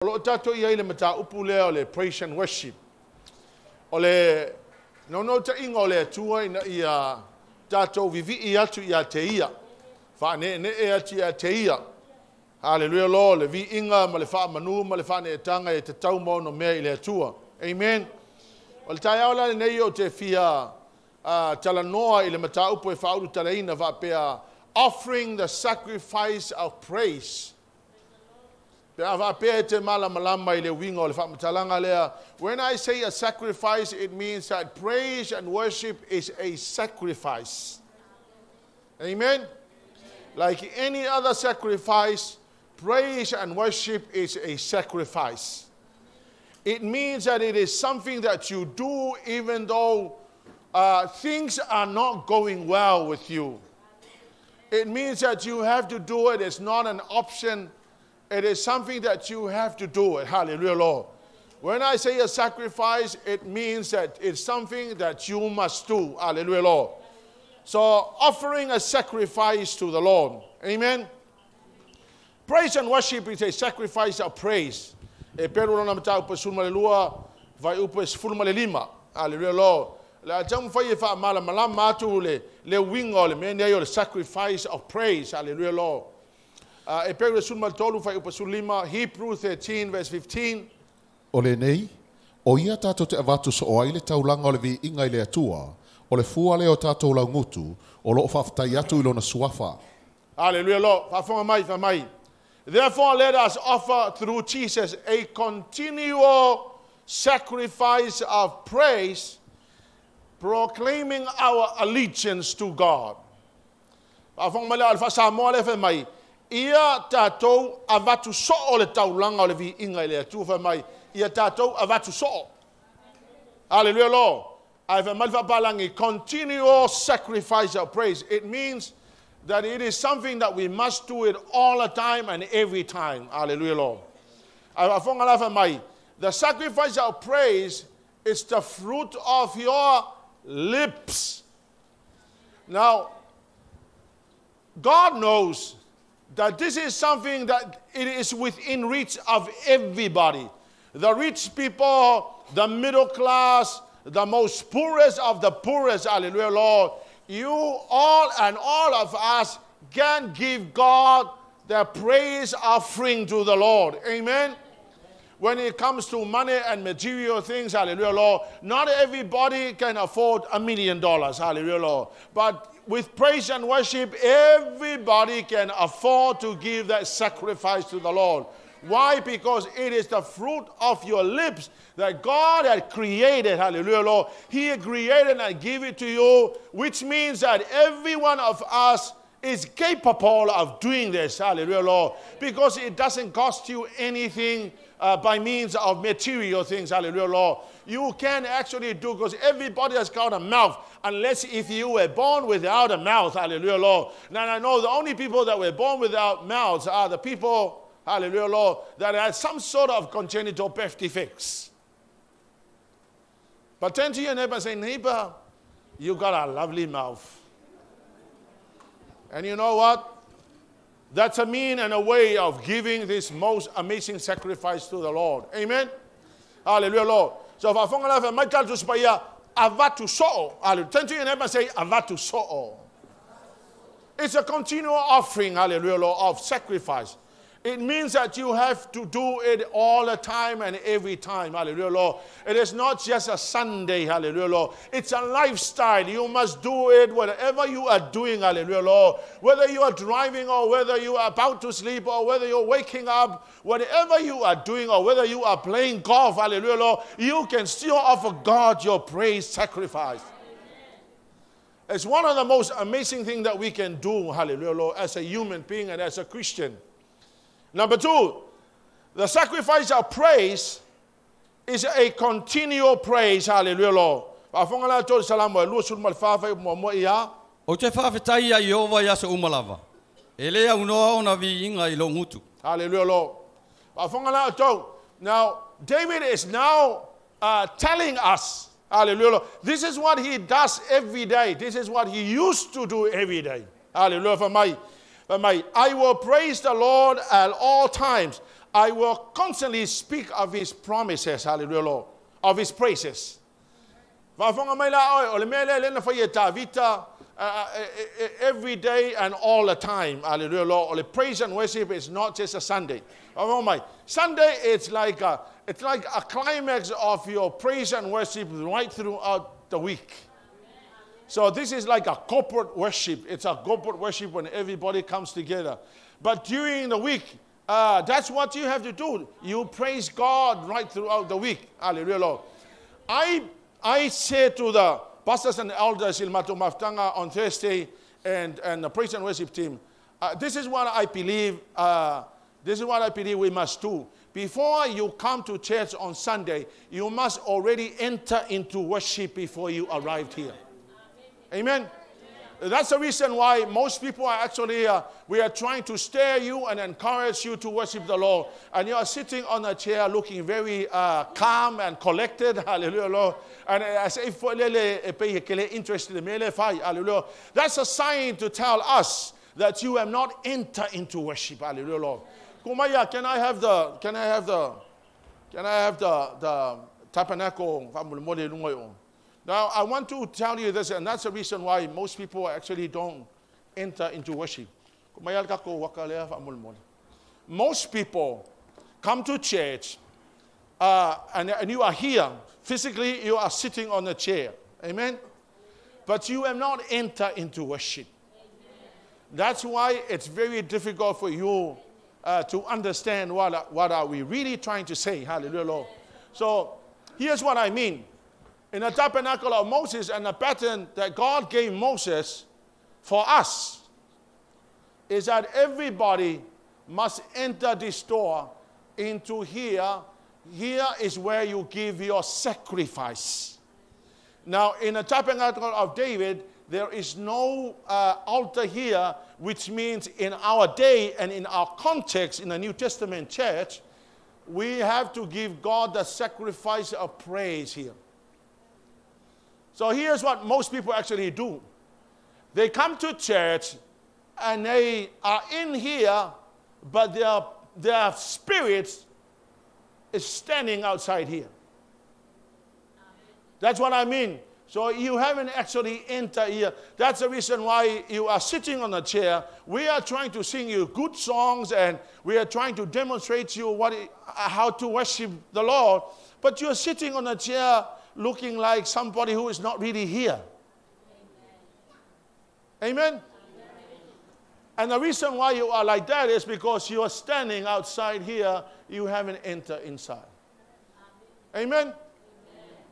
Lo tato ia ile mata upu leo le praise and worship. Ole no ta ingo le tua ina ia tato vivi ia tu ia te ia. Fa ne e ati ia te ia. Hallelujah lo le vi inga ma le fa manu ma le fa ne tanga e te tau mo no mea ile tua. Amen. Ole tai aula le nei o te fia tala noa ile mata upu e fa uru tala ina va pea offering the sacrifice of praise. When I say a sacrifice, it means that praise and worship is a sacrifice. Amen? Like any other sacrifice, praise and worship is a sacrifice. It means that it is something that you do even though things are not going well with you. It means that you have to do it. It's not an option. It is something that you have to do it. Hallelujah, Lord. When I say a sacrifice, it means that it's something that you must do. Hallelujah, Lord. So offering a sacrifice to the Lord. Amen. Praise and worship is a sacrifice of praise. EPERU na mata upa sulmalelua vai upa fulmalelima. Hallelujah, Lord. La jam fa fa mala malam matu le wingo le mene yo sacrifice of praise. Hallelujah, Lord. EPERU sulmal tolu fa upa sulima Hebrew 13 verse 15. O lenei, o ia tātou te avatu so o aile taulanga o le vi inga ile atua, o le fua leo tātou lau ngutu, o loo whaftai atu ilona suafa. Hallelujah, Lord. Fa mai. Therefore, let us offer through Jesus a continual sacrifice of praise, proclaiming our allegiance to God. Ia tātou avatu so o le taulanga o le vi inga ile atu fa mai ia tātou avatu so. Hallelujah, Lord. I have a continual sacrifice of praise. It means that it is something that we must do it all the time and every time. Hallelujah, Lord. The sacrifice of praise is the fruit of your lips. Now, God knows that this is something that it is within reach of everybody. The rich people, the middle class, the most poorest of the poorest, hallelujah, Lord. You all and all of us can give God the praise offering to the Lord. Amen? When it comes to money and material things, hallelujah, Lord, not everybody can afford $1 million, hallelujah, Lord. But with praise and worship, everybody can afford to give that sacrifice to the Lord. Why? Because it is the fruit of your lips that God had created, hallelujah, Lord. He created and gave it to you, which means that every one of us is capable of doing this, hallelujah, Lord, because it doesn't cost you anything by means of material things, hallelujah, Lord. You can actually do, because everybody has got a mouth, unless if you were born without a mouth, hallelujah, Lord. Now, I know the only people that were born without mouths are the people, hallelujah, Lord, that had some sort of congenital birth defects. But turn to your neighbor and say, neighbor, you got a lovely mouth. And you know what? That's a mean and a way of giving this most amazing sacrifice to the Lord. Amen? Hallelujah, Lord. So if I found out my child to spaya, avatu so. Turn to your neighbor and say, avatu so. It's a continual offering, hallelujah, Lord, of sacrifice. It means that you have to do it all the time and every time, hallelujah, Lord. It is not just a Sunday, hallelujah, Lord. It's a lifestyle. You must do it whatever you are doing, hallelujah, Lord. Whether you are driving or whether you are about to sleep or whether you're waking up, whatever you are doing or whether you are playing golf, hallelujah, Lord, you can still offer God your praise sacrifice. It's one of the most amazing things that we can do, hallelujah, Lord, as a human being and as a Christian. Number two, the sacrifice of praise is a continual praise. Hallelujah, Lord. O te whawhetai a Iova ia se umalava. E lea unoa ona vi inga I lo ngutu. Hallelujah, Lord. Now, David is now telling us, hallelujah, Lord, this is what he does every day. This is what he used to do every day. Hallelujah, for my I will praise the Lord at all times. I will constantly speak of his promises, hallelujah, Lord, of his praises. Every day and all the time, hallelujah, Lord. The praise and worship is not just a Sunday. Sunday, it's like a climax of your praise and worship right throughout the week. So this is like a corporate worship. It's a corporate worship when everybody comes together. But during the week, that's what you have to do. You praise God right throughout the week. Hallelujah, Lord. I say to the pastors and elders in Matumaftanga on Thursday and the praise and worship team, this is what I believe. This is what I believe we must do. Before you come to church on Sunday, you must already enter into worship before you arrived here. Amen. That's the reason why most people are actually, we are trying to stir you and encourage you to worship the Lord. And you are sitting on a chair looking very calm and collected. Hallelujah, Lord. And as if interested, hallelujah. That's a sign to tell us that you have not entered into worship. Hallelujah, Lord. Kumaya, can I have the tabernacle? Now, I want to tell you this, and that's the reason why most people actually don't enter into worship. Most people come to church, and you are here. Physically, you are sitting on a chair. Amen? But you have not entered into worship. That's why it's very difficult for you to understand what are we really trying to say. Hallelujah, Lord. So, here's what I mean. In the tabernacle of Moses and the pattern that God gave Moses for us is that everybody must enter this door into here. Here is where you give your sacrifice. Now, in the tabernacle of David, there is no altar here, which means in our day and in our context in the New Testament church, we have to give God the sacrifice of praise here. So here's what most people actually do. They come to church and they are in here, but their spirit is standing outside here. That's what I mean. So you haven't actually entered here. That's the reason why you are sitting on a chair. We are trying to sing you good songs, and we are trying to demonstrate to you how to worship the Lord. But you're sitting on a chair looking like somebody who is not really here. Amen? Amen? And the reason why you are like that is because you are standing outside here. You haven't entered inside. Amen? Amen?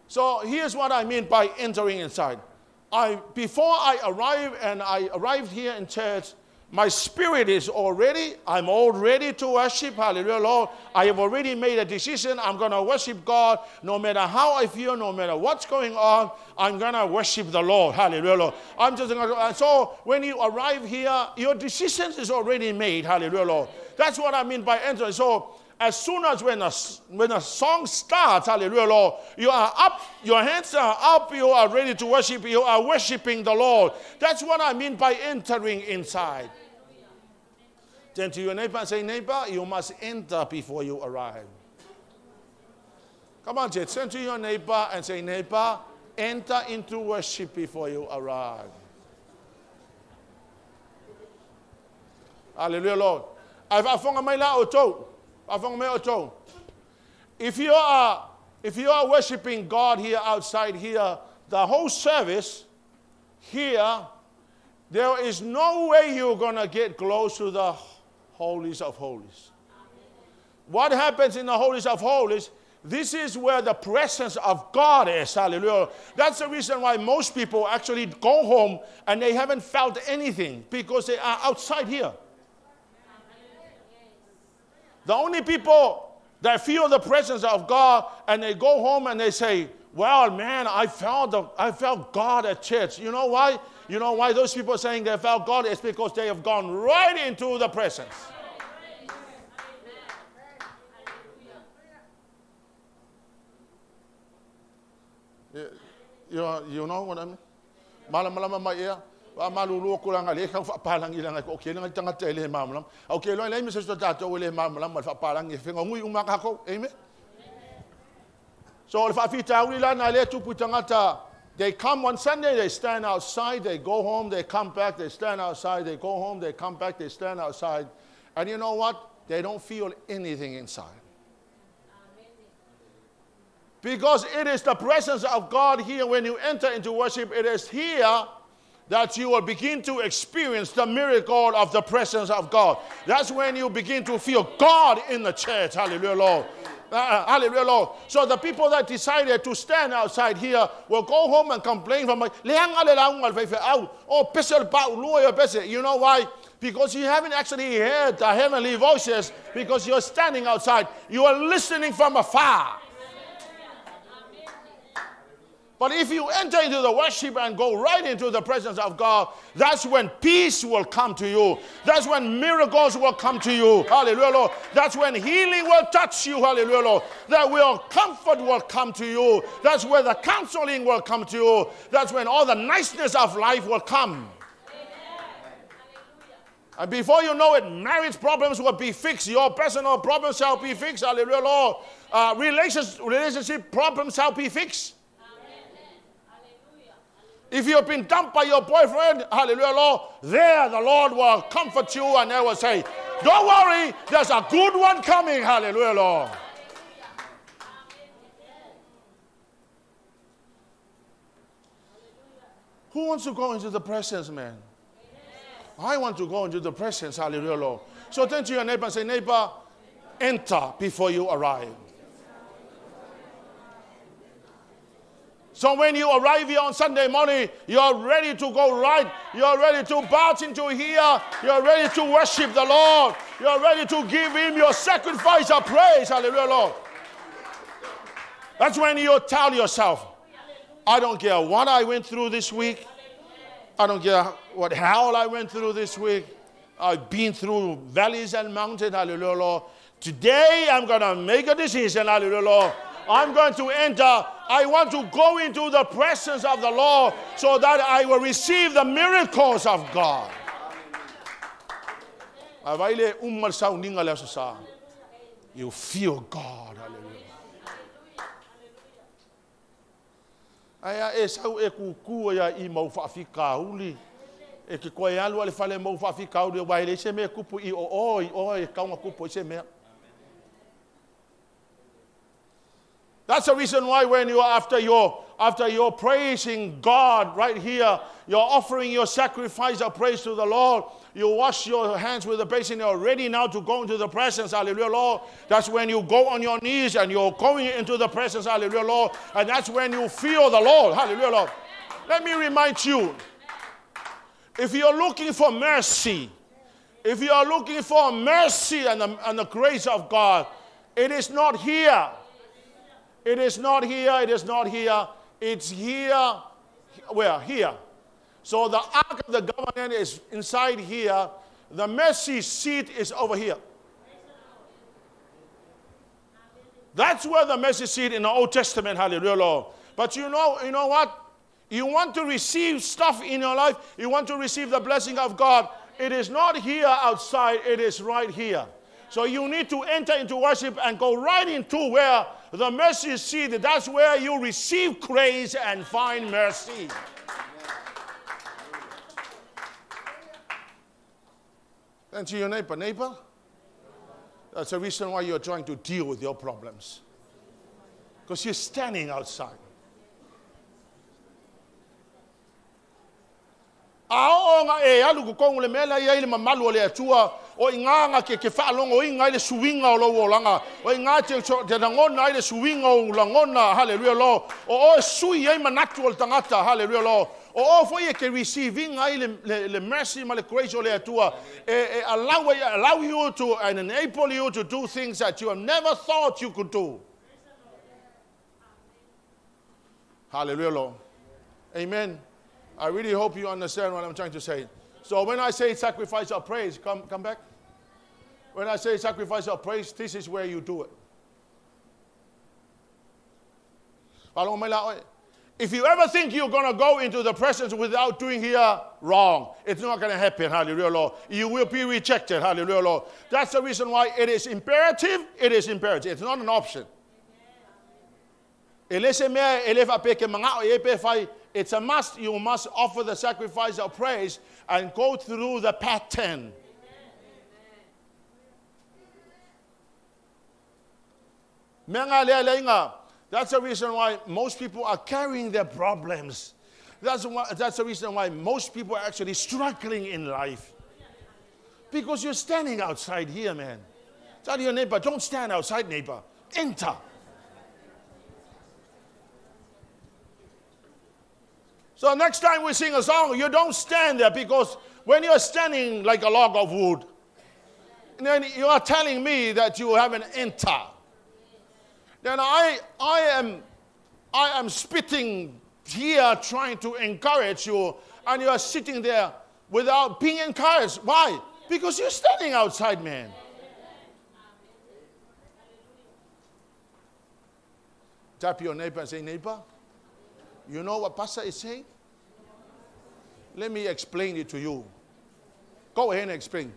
So here's what I mean by entering inside. Before I arrived here in church, my spirit is I'm all ready to worship. Hallelujah, Lord. I have already made a decision. I'm going to worship God. No matter how I feel, no matter what's going on, I'm going to worship the Lord. Hallelujah, Lord. So when you arrive here, your decision is already made. Hallelujah, Lord. That's what I mean by entering. So as soon as when a song starts, hallelujah, Lord, you are up, your hands are up, you are ready to worship, you are worshiping the Lord. That's what I mean by entering inside. Turn to your neighbor and say, neighbor, you must enter before you arrive. Come on, Jed, turn to your neighbor and say, neighbor, enter into worship before you arrive. Hallelujah, Lord. If you are worshiping God here outside here, the whole service here, there is no way you're going to get close to the holies of holies. What happens in the holies of holies? This is where the presence of God is. Hallelujah. That's the reason why most people actually go home and they haven't felt anything, because they are outside here. The only people that feel the presence of God and they go home and they say, well, man, I felt God at church. You know why? You know why those people are saying they felt God? It's because they have gone right into the presence. You know what I mean? Wa malulu ko lang ale ka fa palang ilang ko okay lang tanga tele mamlam. Okay lo lai mi se tato le mamlam ma fa palang e fengo ngui umaka ko. Amen. So if afita ula na le tupu tangata, they come one Sunday, they stand outside, they go home, they come back, they stand outside, they go home, they come back, they stand outside. And you know what? They don't feel anything inside. Because it is the presence of God here when you enter into worship. It is here that you will begin to experience the miracle of the presence of God. That's when you begin to feel God in the church. Hallelujah, Lord. Hallelujah, Lord. So the people that decided to stand outside here will go home and complain from you know why? Because you haven't actually heard the heavenly voices, because you're standing outside. You are listening from afar. But if you enter into the worship and go right into the presence of God, that's when peace will come to you. That's when miracles will come to you. Hallelujah, Lord. That's when healing will touch you. Hallelujah, Lord. That will comfort will come to you. That's where the counseling will come to you. That's when all the niceness of life will come. And before you know it, marriage problems will be fixed. Your personal problems shall be fixed. Hallelujah, Lord. Relationship problems shall be fixed. If you've been dumped by your boyfriend, hallelujah, Lord, there the Lord will comfort you and they will say, don't worry, there's a good one coming, hallelujah, Lord. Who wants to go into the presence, man? I want to go into the presence, hallelujah, Lord. So turn to your neighbor and say, neighbor, enter before you arrive. So when you arrive here on Sunday morning, you're ready to go right. You're ready to bounce into here. You're ready to worship the Lord. You're ready to give Him your sacrifice of praise. Hallelujah, Lord. That's when you tell yourself, I don't care what I went through this week. I don't care what hell I went through this week. I've been through valleys and mountains. Hallelujah, Lord. Today I'm going to make a decision. Hallelujah, Lord. I'm going to enter. I want to go into the presence of the Lord so that I will receive the miracles of God. You feel God. That's the reason why when you are after you're praising God right here, you're offering your sacrifice of praise to the Lord, you wash your hands with the basin, you're ready now to go into the presence, hallelujah, Lord. That's when you go on your knees and you're going into the presence, hallelujah, Lord. And that's when you feel the Lord, hallelujah, Lord. Let me remind you, if you're looking for mercy, if you are looking for mercy and the grace of God, it is not here. It is not here, it is not here. It's here. Where? Here. So the Ark of the Covenant is inside here. The mercy seat is over here. That's where the mercy seat in the Old Testament, hallelujah, Lord. But you know what? You want to receive stuff in your life. You want to receive the blessing of God. It is not here outside. It is right here. So you need to enter into worship and go right into where the mercy is seated. That's where you receive grace and find mercy. And to your neighbor, that's the reason why you're trying to deal with your problems. Because you're standing outside. Alu ko le mela ia ile mamalu le atua o inganga ke faalongo o inga ile suwinga o lo wolanga o inga te ngona ile suwinga o langona hallelujah lo o sui ia manatu o tangata hallelujah lo o foi ke receiving ile le mercy ma le grace o le atua allow you to and enable you to do things that you have never thought you could do. Hallelujah lo. Amen. I really hope you understand what I'm trying to say. So when I say sacrifice of praise, come back. When I say sacrifice of praise, this is where you do it. If you ever think you're going to go into the presence without doing here, wrong. It's not going to happen, hallelujah, Lord. You will be rejected, hallelujah, Lord. That's the reason why it is imperative. It is imperative. It's not an option. It's a must. You must offer the sacrifice of praise and go through the pattern. That's the reason why most people are carrying their problems. That's the reason why most people are actually struggling in life. Because you're standing outside here, man. Tell your neighbor, don't stand outside, neighbor. Enter. So next time we sing a song, you don't stand there, because when you're standing like a log of wood, then you are telling me that you haven't entered. Then I am spitting here trying to encourage you, and you are sitting there without being encouraged. Why? Because you're standing outside, man. Tap your neighbor and say, neighbor, you know what Pastor is saying? Let me explain it to you. Go ahead and explain.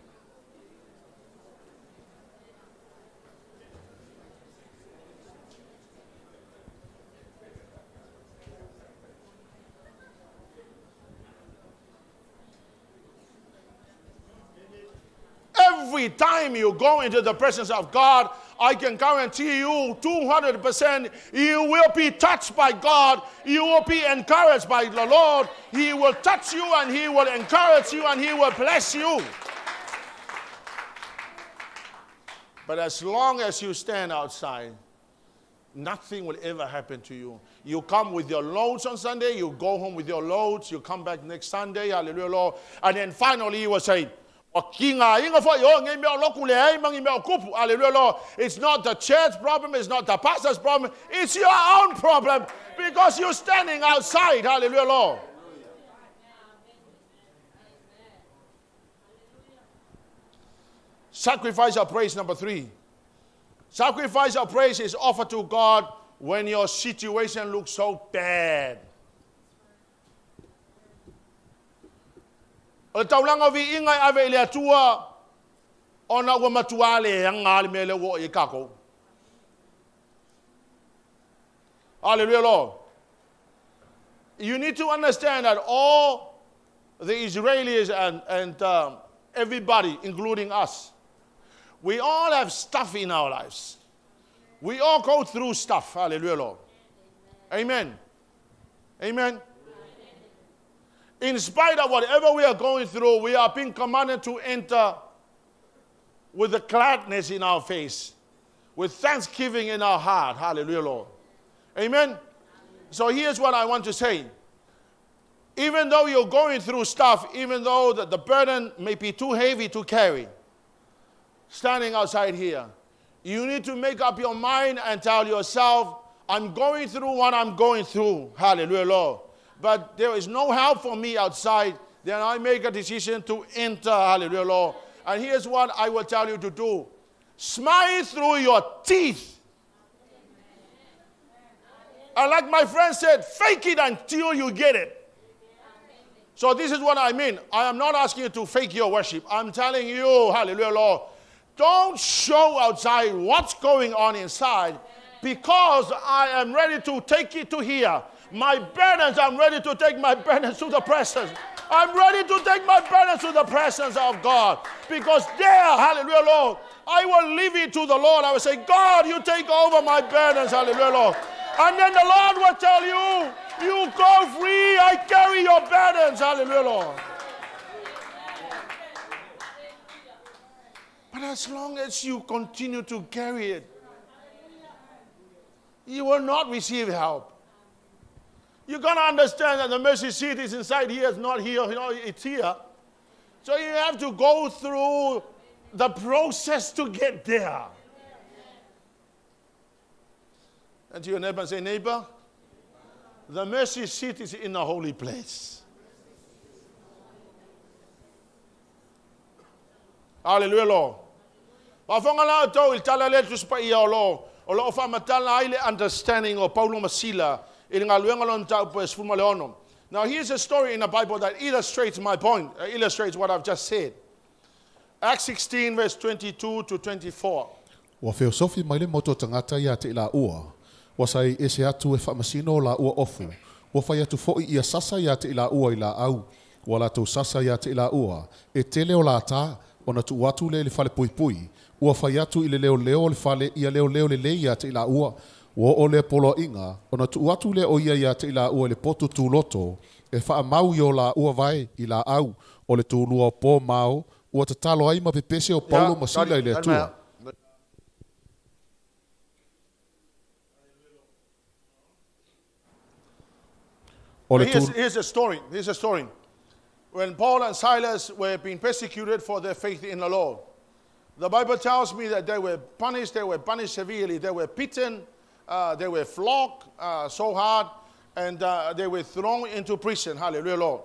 Every time you go into the presence of God, I can guarantee you 200% you will be touched by God. You will be encouraged by the Lord. He will touch you and He will encourage you and He will bless you. But as long as you stand outside, nothing will ever happen to you. You come with your loads on Sunday, you go home with your loads, you come back next Sunday, hallelujah, Lord. And then finally you will say, it's not the church problem, it's not the pastor's problem, it's your own problem, because you're standing outside, hallelujah, Lord. Sacrifice of praise number 3. Sacrifice of praise is offered to God when your situation looks so bad. O taulang avi ingai ave le atua ona wa matuale ang ngal mele wo ikako. Hallelujah, Lord. You need to understand that all the Israelis and everybody, including us, we all have stuff in our lives. We all go through stuff. Hallelujah, Lord. Amen. Amen. In spite of whatever we are going through, we are being commanded to enter with a gladness in our face, with thanksgiving in our heart. Hallelujah, Lord. Amen. So here's what I want to say. Even though you're going through stuff, even though the burden may be too heavy to carry, standing outside here, you need to make up your mind and tell yourself, I'm going through what I'm going through. Hallelujah, Lord. But there is no help for me outside. Then I make a decision to enter. Hallelujah, Lord. And here's what I will tell you to do. Smile through your teeth. And like my friend said, fake it until you get it. So this is what I mean. I am not asking you to fake your worship. I'm telling you, hallelujah, Lord, don't show outside what's going on inside, because I am ready to take it to here. My burdens, I'm ready to take my burdens to the presence. I'm ready to take my burdens to the presence of God. Because there, hallelujah, Lord, I will leave it to the Lord. I will say, God, you take over my burdens, hallelujah, Lord. And then the Lord will tell you, you go free, I carry your burdens, hallelujah, Lord. But as long as you continue to carry it, you will not receive help. You're going to understand that the mercy seat is inside here, it's not here, it's here. So you have to go through the process to get there. And to your neighbor, say, neighbor, the mercy seat is in the holy place. Hallelujah, Lord. Understanding of Paulo Masila Now here's a story in the Bible that illustrates my point, illustrates what I've just said. Acts 16 verse 22 to 24. Wa feosofi mai le moto tangata ia te ila ua. Wa sai ese atu e whamasino la ua ofu. Wa fai atu fo'i ia sasa ia te ila ua ila au. Wa la tau sasa ia te ila ua. E tele o la ta, o na tu watu le fale pui pui. Ua fai atu ile leo leo le fale ia leo leo le ia te ila ua. Wa o le polo inga, o na tu watu le o ia te ila ua le potu tu loto. E wha mau yo la ua vai ila au. O le tu lua po mau. Ua te talo ai ma pepese o Paulo masila i le atua. Here's a story. Here's a story. When Paul and Silas were being persecuted for their faith in the Lord, the Bible tells me that they were punished severely. They were beaten, they were flogged so hard, and they were thrown into prison. Hallelujah, Lord.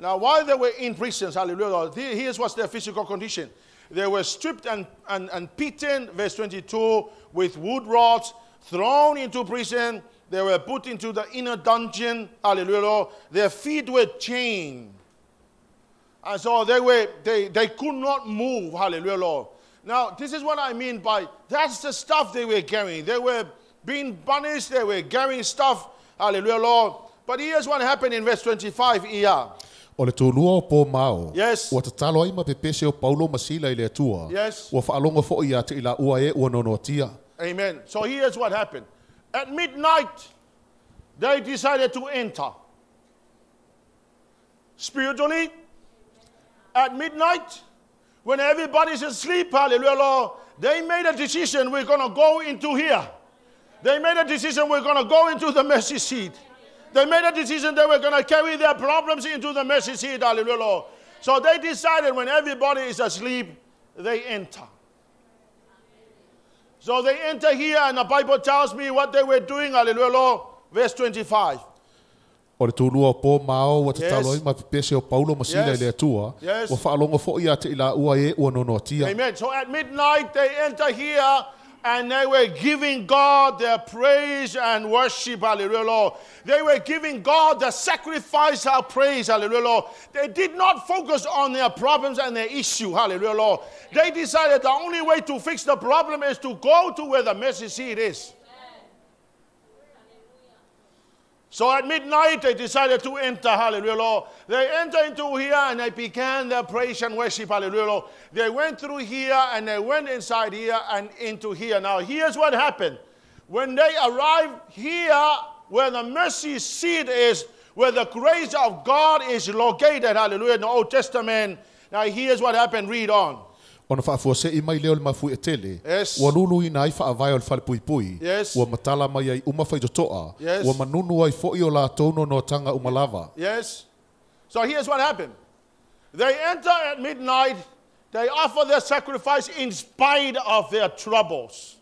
Now, while they were in prisons, hallelujah, Lord, here's what's their physical condition. They were stripped and beaten, verse 22, with wood rods, thrown into prison. They were put into the inner dungeon, hallelujah, Lord. Their feet were chained. And so they could not move, hallelujah, Lord. Now, this is what I mean by, that's the stuff they were carrying. They were being punished, they were carrying stuff, hallelujah, Lord. But here's what happened in verse 25 here. O le tūlua o pō mao. Yes. Ua te talo ai ma pepese o Paulo masila i le atua. Yes. Ua whaalonga fo'i ia te ila ua e ua nonotia. Amen. So here's what happened. At midnight, they decided to enter. Spiritually, at midnight, when everybody's asleep, hallelujah, Lord, they made a decision, we're going to go into here. They made a decision, we're going to go into the mercy seat. They made a decision they were going to carry their problems into the mercy seat, hallelujah, Lord. So they decided when everybody is asleep, they enter. So they enter here, and the Bible tells me what they were doing, hallelujah, Lord. Verse 25. O le tūlua o pō mao, ua te talo ai ma pepese o Paulo masila i le atua. Yes. Ua whaalonga fo'i ia te ila ua e ua nonotia. Amen. So at midnight, they enter here, and they were giving God their praise and worship, hallelujah, Lord. They were giving God the sacrifice of praise, hallelujah, Lord. They did not focus on their problems and their issue, hallelujah, Lord. They decided the only way to fix the problem is to go to where the mercy seat is. So at midnight, they decided to enter, hallelujah, Lord. They entered into here, and they began their praise and worship, hallelujah, Lord. They went through here, and they went inside here and into here. Now, here's what happened. When they arrived here, where the mercy seat is, where the grace of God is located, hallelujah, in the Old Testament. Now, here's what happened. Read on. Ona whaafua i mai leo le mafu e tele. Yes. Ua nunu i nai whaavai o le whale pui pui. Yes. Ua matala mai ai uma whaitotoa. Yes. Ua manunu ai fo'i o la tauno no tanga umalava. Yes. So here's what happened. They enter at midnight. They offer their sacrifice in spite of their troubles.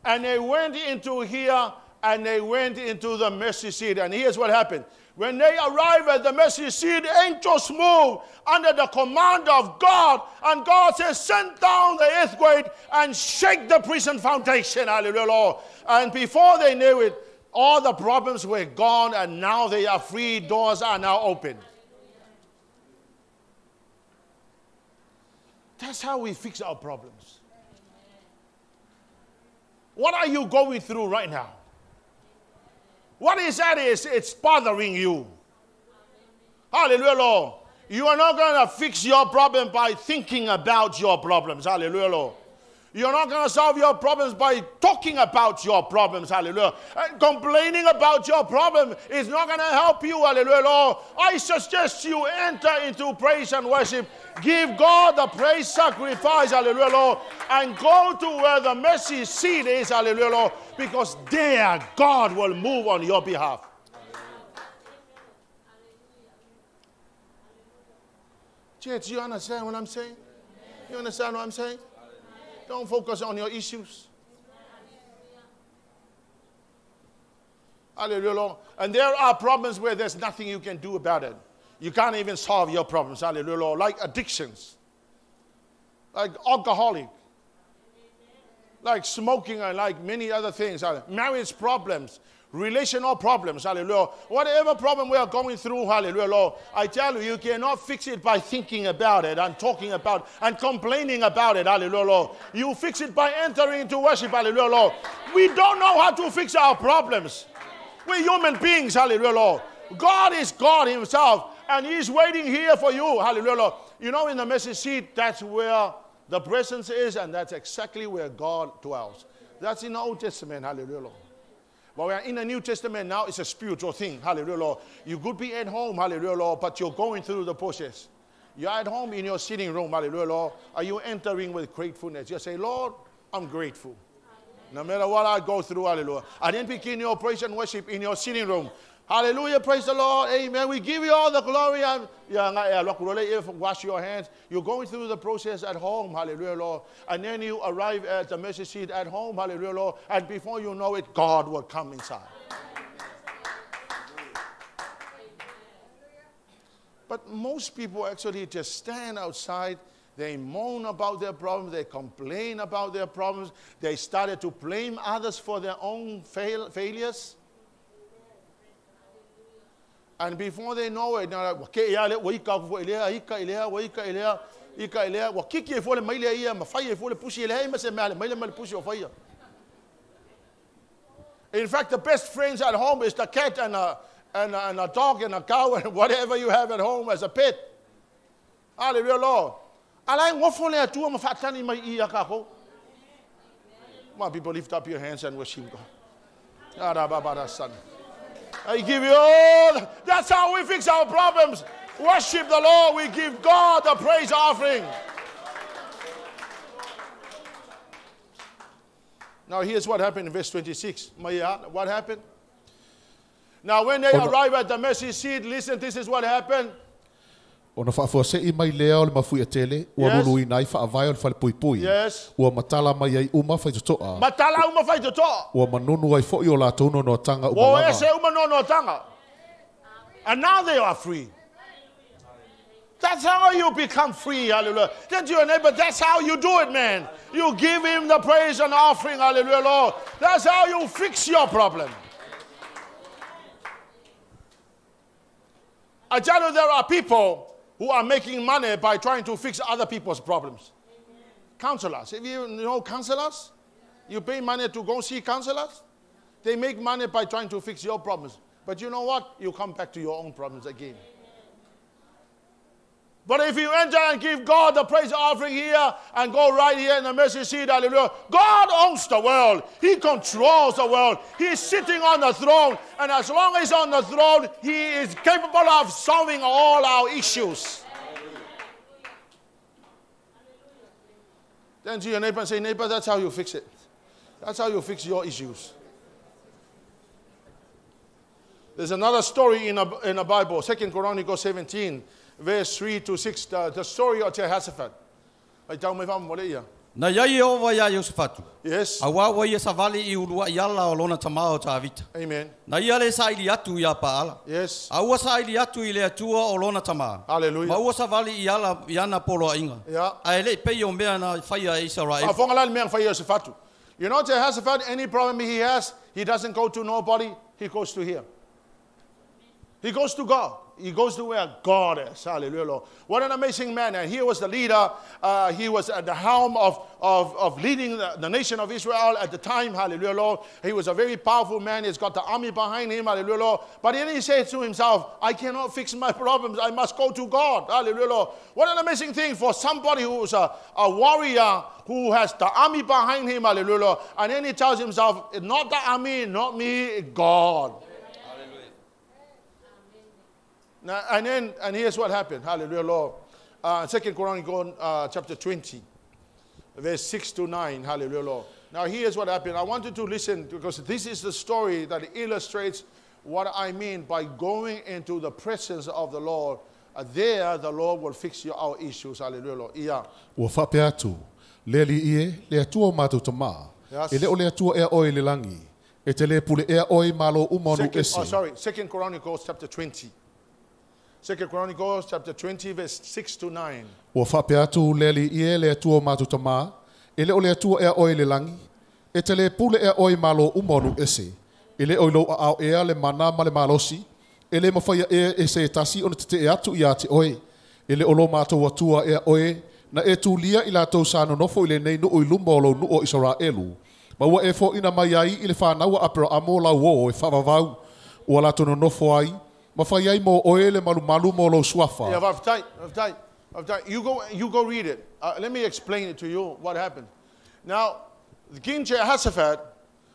And they went into here, and they went into the mercy seat. And here's what happened. When they arrive at the mercy seat, angels move under the command of God. And God says, send down the earthquake and shake the prison foundation. Hallelujah, Lord. And before they knew it, all the problems were gone, and now they are free. Doors are now open. That's how we fix our problems. What are you going through right now? What is that? It's bothering you. Hallelujah, Lord. You are not going to fix your problem by thinking about your problems. Hallelujah, Lord. You're not going to solve your problems by talking about your problems. Hallelujah. And complaining about your problem is not going to help you. Hallelujah, Lord. I suggest you enter into praise and worship. Give God the praise sacrifice. Hallelujah, Lord. And go to where the mercy seat is. Hallelujah, Lord. Because there God will move on your behalf. Church, you understand what I'm saying? You understand what I'm saying? Don't focus on your issues. Hallelujah, Lord. And there are problems where there's nothing you can do about it. You can't even solve your problems. Hallelujah, Lord. Like addictions. Like alcoholic. like smoking and like many other things, marriage problems, relational problems, hallelujah. Whatever problem we are going through, hallelujah, Lord, I tell you, you cannot fix it by thinking about it and talking about and complaining about it, hallelujah, Lord. You fix it by entering into worship, hallelujah, Lord. We don't know how to fix our problems. We're human beings, hallelujah, Lord. God is God himself, and he's waiting here for you, hallelujah, Lord. You know, in the mercy seat, that's where the presence is, and that's exactly where God dwells. That's in the Old Testament, hallelujah, Lord. But we are in the New Testament now. It's a spiritual thing, hallelujah, Lord. You could be at home, hallelujah, Lord, but you're going through the process. You're at home in your sitting room, hallelujah, Lord. Are you entering with gratefulness? You say, Lord, I'm grateful. No matter what I go through, hallelujah. I didn't begin your praise and worship in your sitting room. Hallelujah, praise the Lord, amen. We give you all the glory. Wash your hands. You're going through the process at home, hallelujah, Lord. And then you arrive at the mercy seat at home, hallelujah, Lord. And before you know it, God will come inside. But most people actually just stand outside. They moan about their problems. They complain about their problems. They started to blame others for their own failures. And before they know it, in fact, the best friends at home is the cat and a dog and a cow and whatever you have at home as a pet. Hallelujah, Lord. Come on, people, lift up your hands and worship God. I give you all. That's how we fix our problems. Worship the Lord. We give God the praise offering. Now here's what happened in verse 26. What happened? Now when they arrive at the mercy seat, listen, this is what happened. Ona whaafuasei mai lea o le mafui a tele, ua rului nai whaavai o le whale pui pui. Yes. Ua matala mai ai uma whai totoa. Matala uma whai totoa. Ua manunu ai fo'i o la tauno no tanga uma lava. lava. O ese uma no tanga. And now they are free. That's how you become free, hallelujah. Tell your neighbor, that's how you do it, man. You give him the praise and offering, hallelujah, Lord. That's how you fix your problem. I tell you, there are people who are making money by trying to fix other people's problems. Counselors. If you know counselors, you pay money to go see counselors. They make money by trying to fix your problems. But you know what? You come back to your own problems again. But if you enter and give God the praise offering here and go right here in the mercy seat, hallelujah, God owns the world. He controls the world. He's sitting on the throne. And as long as he's on the throne, he is capable of solving all our issues. Then to your neighbor and say, neighbor, that's how you fix it. That's how you fix your issues. There's another story in the Bible, 2 Chronicles 17. Verse 3 to 6, the story of JEHOSHAPHAT. Na yai ova ya Yosefatu. Yes. Awa wa ia savali I urua yala o lona tamao ta vita. Amen. Na ia le saili atu ya paala. Yes. Awa saili atu I le atua o lona tama. Hallelujah. Ma ua savali yala yana polo inga. Yeah. Ai le pe yo mea na faya Israel. Afongalal meang faya Yosefatu. You know JEHOSHAPHAT, any problem he has, he doesn't go to nobody, he goes to here. He goes to God. He goes to where God is. Hallelujah, Lord. What an amazing man. And he was the leader. He was at the helm of leading the nation of Israel at the time. Hallelujah, Lord. He was a very powerful man. He's got the army behind him. Hallelujah, Lord. But then he said to himself, I cannot fix my problems. I must go to God. Hallelujah, Lord. What an amazing thing for somebody who's a warrior who has the army behind him. Hallelujah, Lord. And then he tells himself, not the army, not me, God. Now, and here's what happened. Hallelujah, Lord. 2 Chronicles chapter 20, verse 6 to 9. Hallelujah, Lord. Now, here's what happened. I want you to listen because this is the story that illustrates what I mean by going into the presence of the Lord. There, the Lord will fix our issues. Hallelujah, Lord. Yeah. Sorry, 2 Chronicles chapter 20. 2 Chronicles chapter 20, verse 6 to 9. e te le pule e oi malo umonu ese. E le oilo a au ea le mana ma le malosi. E le mawhaia e se tasi o te e atu i ate oe. E le olo mātou atua e oe. Na e tu lia i la tau sāno nofo i le nei nu o ilumba o lo nu o Israelu. Ma ua e fo ina mai ai i le whānaua apero amo la uo e whawawau. Ua la tono nofo ai. Ma whai ai mo oe le malu mo lo suafa. Yeah, you go read it. Let me explain it to you what happened. Now, King Jehoshaphat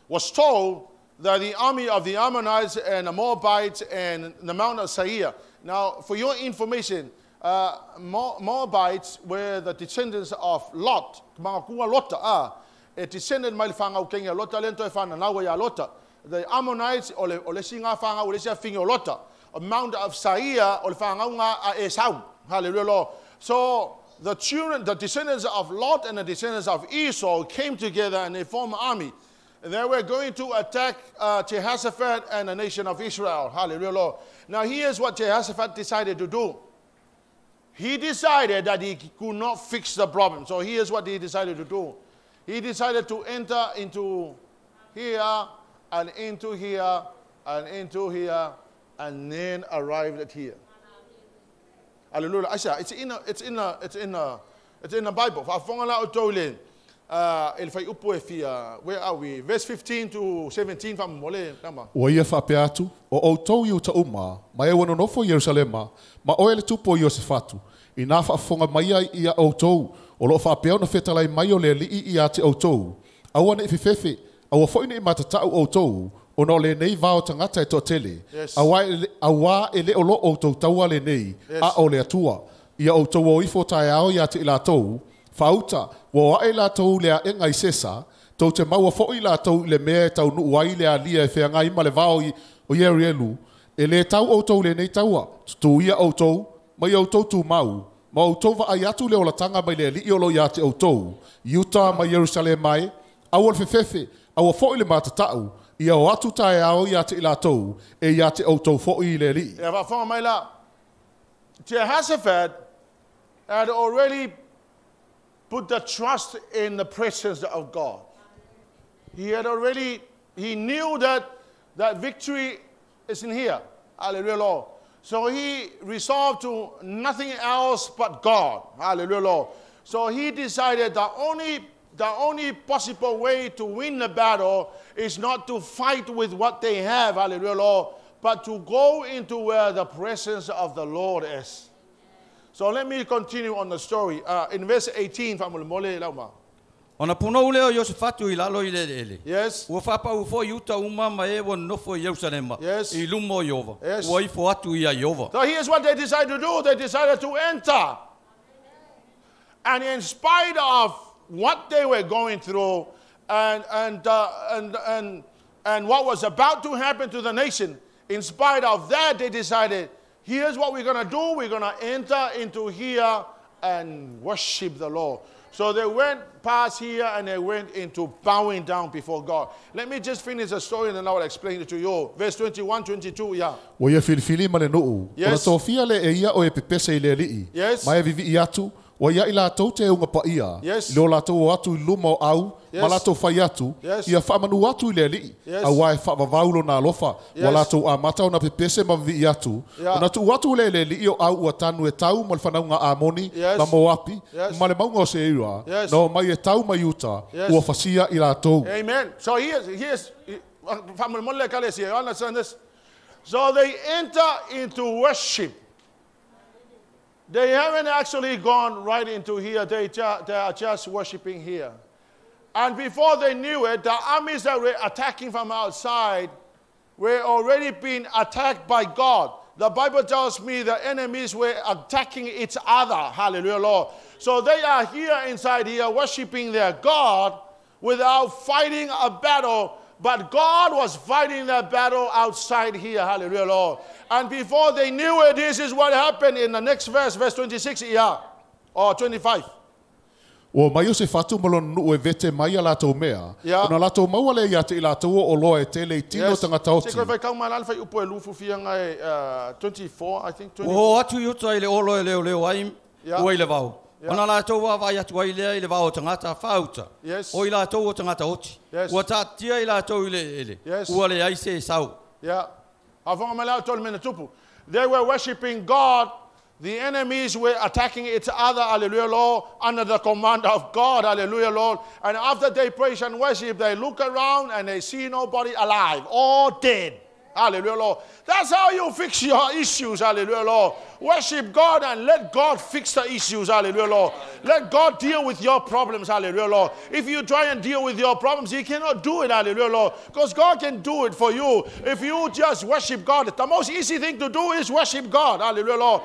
was told that the army of the Ammonites and the Moabites and the Mount of Seir. Now, for your information, Moabites were the descendants of Lot. A descendant mai fanga ukenga Lota lento e fana nawa ya Lota. The Ammonites ole singa fanga ole sia fingo Lota. A Mount of Seir ole fanga unga a Esau. Hallelujah. So the children, the descendants of Lot and the descendants of Esau came together and they formed an army. And they were going to attack Jehoshaphat and the nation of Israel. Hallelujah. Now here's what Jehoshaphat decided to do. He decided that he could not fix the problem. So here's what he decided to do. He decided to enter into here and into here and into here and then arrived at here. Hallelujah. It's in the Bible. Where are we? Verse 15 to 17. Ua ia whapeatu, o outou i uta uma, ma e wano nofo Yerusalema, ma oe le tupo Iosefatu, i nā whaafonga mai ai ia outou, o lo whapeau na whetalai mai o le lii i ate outou. Awana i whiwhewe, awa whoine i matatau outou, o no le nei vao tangata e tōtele. Awa e le o lo outou taua le nei, a o le atua, ia outou o ifo tae ao i ate i lātou, Fauta, wa e la tau lea e ngai sesa, tau te maua fo i la tau le mea tau nu wai lea lia e whea ngai ma le vao i o Yerielu, e le tau o tau le nei taua, tu ia o tau, mai o tau tu mau, ma o tau wa ai atu le o la tanga mai le li i olo ia te o tau, Utah mai Jerusalem mai, awal fefefe, awa fo i le matatau, ia o atu tae ao ia te i la tau, e ia te o tau fo i le li. Ia wa whanga mai la, Jehoshaphat had already put the trust in the presence of God. He knew that victory is in here. Hallelujah, Lord. So he resolved to nothing else but God. Hallelujah, Lord. So he decided the only possible way to win the battle is not to fight with what they have. Hallelujah, Lord. But to go into where the presence of the Lord is. So let me continue on the story. In verse 18, Leauma. Ona puno leo Iosefatu I lalo I le ele. Yes. Ua whapau fo I uta uma ma e wan nofo I Jerusalema. Yes. I lumo Iova. Yes. Ua I fo atu I a Iova. So here's what they decided to do. They decided to enter. And in spite of what they were going through and what was about to happen to the nation, in spite of that, they decided, here's what we're going to do. We're going to enter into here and worship the Lord. So they went past here and they went into bowing down before God. Let me just finish the story and then I will explain it to you. Verse 21, 22, yeah. Wa ia filifili ma le nuu. Yes. Ona tōwhia le e ia o e pepese I le li'i. Yes. Ma e vivi I atu. Wa ia I lātou te unga pa ia. Yes. I lo lātou o atu I luma o au. Yes. Ma lātou whai atu. Yes. Ia whaamanu atu I le li'i. Yes. A wai whaamavaulo nā lofa. Yes. Wa lātou a mata o na pepese ma vivi atu. Yeah. Ona tu atu le li'i o au ua tanu e tau ma le whanaunga Amoni. Yes. Ma Moapi. Yes. Ma le maunga o Seira. Yes. No mai e tau ma Utah. Yes. Ua whasia I lātou. Amen. So here's you understand this? So they enter into worship. They haven't actually gone right into here. They are just worshiping here. And before they knew it, the armies that were attacking from outside were already being attacked by God. The Bible tells me the enemies were attacking each other. Hallelujah, Lord. So they are here inside here worshiping their God without fighting a battle. But God was fighting that battle outside here. Hallelujah, Lord. And before they knew it, this is what happened in the next verse, verse 26, yeah, or 25. O mai o se fatu malon nu e vete mai a lātou mea. Yeah. Ona lātou maua le ia te I lātou o loa e tele I tino tangata oti. Seko vai kau mai lan fai upo e lufu fia ngai 24, I think 24. O atu I uta I le olo e leo ai. Yeah. Ua I le vau. Ona la tau wa vai atu ai lea i le wao tangata whauta. Yes. O i la tau o tangata oti. Yes. Ua tātia i la tau i le. Yes. Ua le aise sau. Yeah. They were worshiping God. The enemies were attacking each other, hallelujah, Lord, under the command of God, hallelujah, Lord. And after they praise and worship, they look around and they see nobody alive, all dead. Hallelujah, Lord. That's how you fix your issues, hallelujah, Lord. Worship God and let God fix the issues, hallelujah, Lord. Let God deal with your problems, hallelujah, Lord. If you try and deal with your problems, He cannot do it, hallelujah, Lord. Because God can do it for you. If you just worship God, the most easy thing to do is worship God, hallelujah, Lord.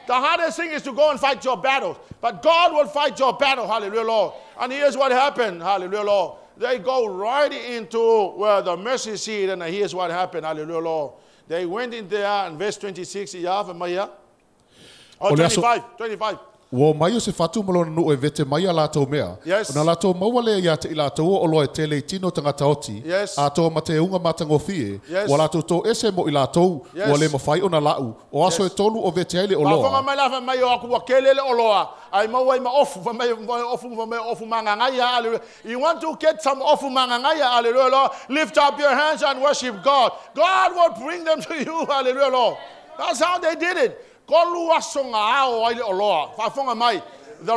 The hardest thing is to go and fight your battles. But God will fight your battle, hallelujah, Lord. And here's what happened, hallelujah, Lord. They go right into where the mercy seat, and here's what happened, hallelujah, Lord. They went in there, in verse 26, or 25. Wo mai o se fatu malona no e vete mai a lātou mea. Yes. Na lātou mauale ia te i lātou o loe tele tino tangata oti. Yes. A tō mate unga matangofie. Yes. Wa lātou tō ese mo i lātou. Yes. Wa le mawhai o na lau. O aso e tonu o vete aile o Whafonga loa. mai lafa mai o aku wa kelele o loa. Ai mawai ma ofu, ofu mangangaya, hallelujah. You want to get some ofu mangangaya, hallelujah, Lord. Lift up your hands and worship God. God will bring them to you, hallelujah, Lord. That's how they did it. The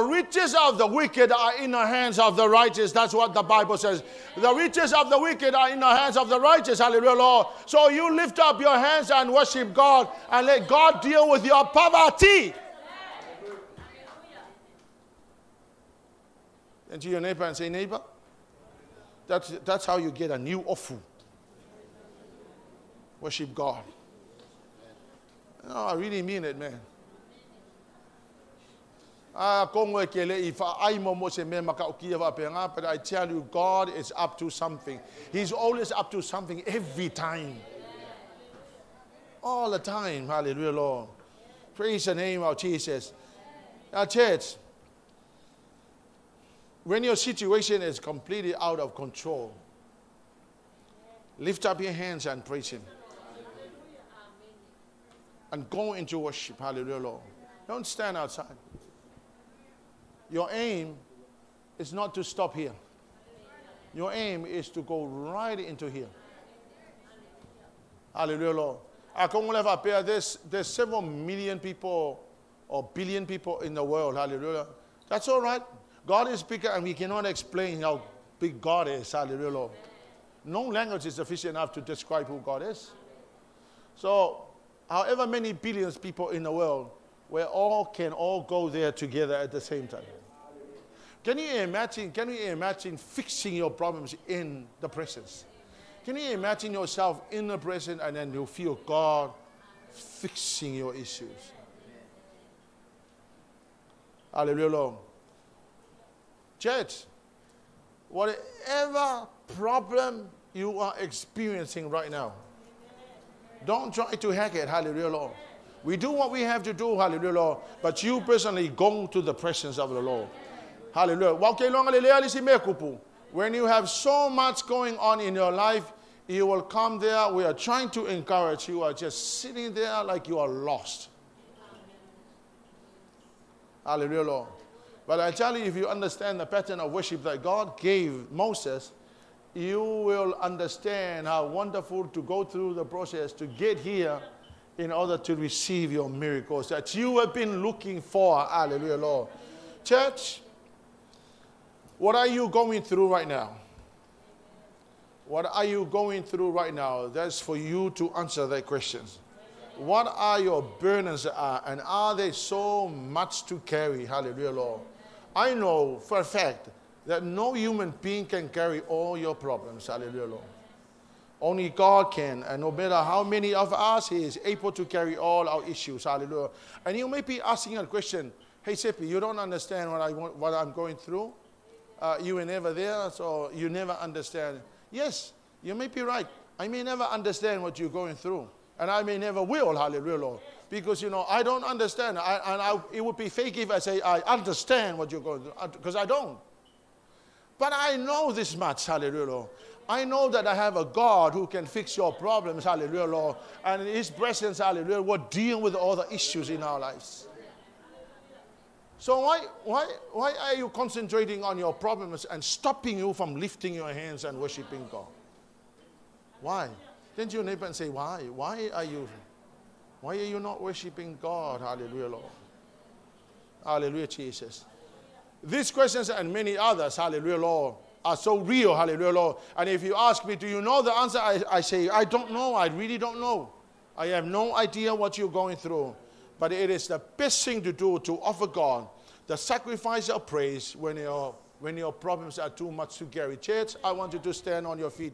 riches of the wicked are in the hands of the righteous. That's what the Bible says. The riches of the wicked are in the hands of the righteous. Hallelujah, Lord. So you lift up your hands and worship God and let God deal with your poverty. And to your neighbor and say, neighbor, that's how you get a new ofu. Worship God. No, I really mean it, man. But I tell you, God is up to something. He's always up to something every time. All the time. Hallelujah, Lord. Praise the name of Jesus. Now, church, when your situation is completely out of control, lift up your hands and praise Him. And go into worship. Hallelujah, Lord. Don't stand outside. Your aim is not to stop here. Your aim is to go right into here. Hallelujah, Lord. There's several million people or billion people in the world. Hallelujah. That's all right. God is bigger and we cannot explain how big God is. Hallelujah, Lord. No language is sufficient enough to describe who God is. So, however many billions of people in the world, we all can all go there together at the same time. Can you imagine fixing your problems in the presence? Can you imagine yourself in the presence and then you feel God fixing your issues? Hallelujah, Lord. Church, whatever problem you are experiencing right now, don't try to hack it, hallelujah, Lord. We do what we have to do, hallelujah, Lord. But you personally go to the presence of the Lord. Hallelujah. When you have so much going on in your life, you will come there. We are trying to encourage you. You are just sitting there like you are lost. Hallelujah, Lord. But I tell you, if you understand the pattern of worship that God gave Moses, you will understand how wonderful to go through the process to get here in order to receive your miracles that you have been looking for. Hallelujah, Lord. Church, what are you going through right now? What are you going through right now? That's for you to answer that question. What are your burdens and are they so much to carry? Hallelujah, Lord. I know for a fact that no human being can carry all your problems. Hallelujah, Lord. Only God can. And no matter how many of us, He is able to carry all our issues. Hallelujah. And you may be asking a question, hey, Sepi, you don't understand what I'm going through? You were never there, so you never understand. Yes, you may be right. I may never understand what you're going through. And I may never will, hallelujah, Lord. Because, I don't understand. It would be fake if I say I understand what you're going through, because I don't. But I know this much, hallelujah, Lord. I know that I have a God who can fix your problems, hallelujah, Lord. And in His presence, hallelujah, will deal with all the issues in our lives. So why are you concentrating on your problems and stopping you from lifting your hands and worshiping God? Why? Then your neighbor and say, why? Why are you not worshiping God? Hallelujah, Lord. Hallelujah, Jesus. These questions and many others, hallelujah, Lord, are so real, hallelujah, Lord. And if you ask me, do you know the answer? I say, I don't know. I really don't know. I have no idea what you're going through. But it is the best thing to do to offer God the sacrifice of praise when your problems are too much to carry. Church, I want you to stand on your feet.